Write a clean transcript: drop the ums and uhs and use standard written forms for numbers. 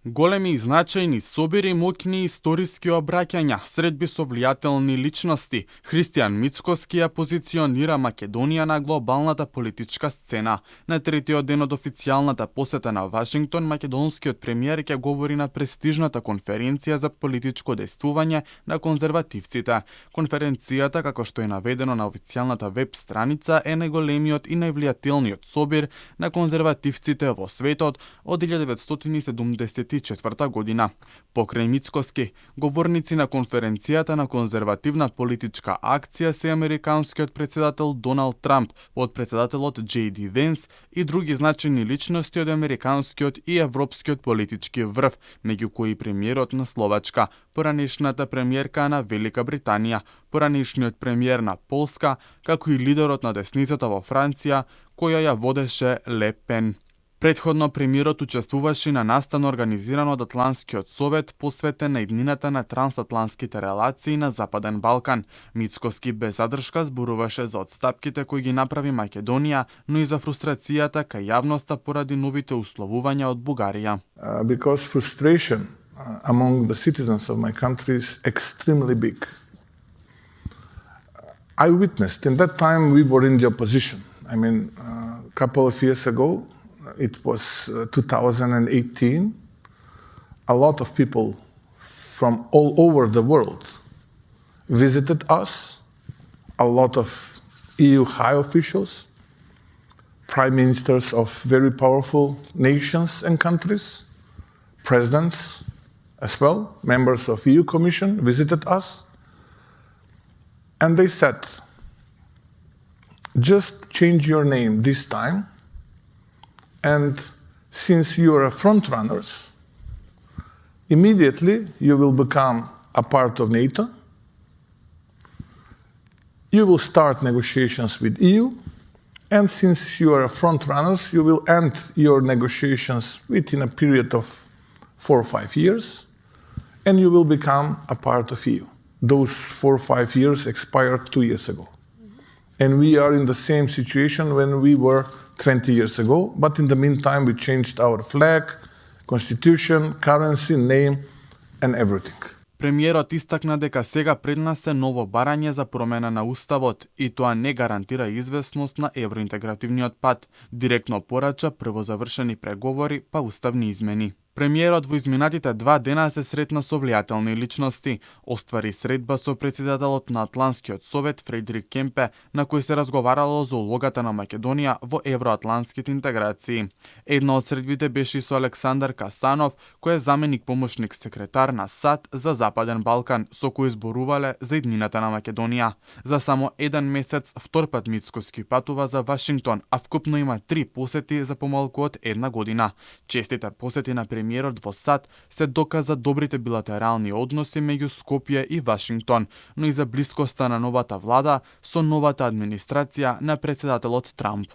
Големи и значајни собири, моќни историски обраќања, средби со влијателни личности, Христијан Мицкоски ја позиционира Македонија на глобалната политичка сцена. На третиот ден од официјалната посета на Вашингтон, македонскиот премиер ќе говори на престижната конференција за политичко дејствување на конзервативците. Конференцијата, како што е наведено на официјалната веб страница, е најголемиот и највлијателниот собир на конзервативците во светот од 1974 година. Покрај Мицкоски, говорници на конференцијата на конзервативна политичка акција се американскиот председател Доналд Трамп, подпредседателот J.D. Венс и други значајни личности од американскиот и европскиот политички врв, меѓу кои премиерот на Словачка, поранешната премиерка на Велика Британија, поранешниот премиер на Полска, како и лидерот на десницата во Франција, која ја водеше Ле Пен. Предходно премиерот учествуваше на настан организиран од Атлантскиот совет посветен на иднината на трансатлантските релации на Западен Балкан. Мицкоски без задршка зборуваше за отстапките кои ги направи Македонија, но и за фрустрацијата кај јавноста поради новите условувања од Бугарија. Because frustration among the citizens of my country is extremely big. I witnessed, in that time we were in the opposition. I mean, a couple of years ago, it was 2018, a lot of people from all over the world visited us, a lot of EU high officials, prime ministers of very powerful nations and countries, presidents as well, members of EU Commission visited us, and they said, just change your name this time, and since you are front runners, immediately you will become a part of NATO. You will start negotiations with EU, and since you are front runners, you will end your negotiations within a period of 4 or 5 years, and you will become a part of EU. Those 4 or 5 years expired 2 years ago. And we are in the same situation when we were 20 years ago, but in the meantime we changed our flag, constitution, currency, name and everything. Премиерот истакна дека сега пред нас се ново барање за промена на уставот и тоа не гарантира известност на евроинтегративниот пат. Директно порача прво завршени преговори па уставни измени. Премиерот во изминатите 2 дена се сретна со влијателни личности. Оствари средба со председателот на Атлантскиот совет Фредрик Кемпе, на кој се разговарало за улогата на Македонија во евроатлантските интеграции. Една од средбите беше и со Александар Касанов, кој е заменик помошник секретар на САД за Западен Балкан, со кој зборувале за иднината на Македонија. За само 1 месец втор пат Мицкоски патува за Вашингтон, а вкупно има 3 посети за помалку од 1 година. Честите посети на премиерот во САД се доказа добрите билатерални односи меѓу Скопје и Вашингтон, но и за блискоста на новата влада со новата администрација на председателот Трамп.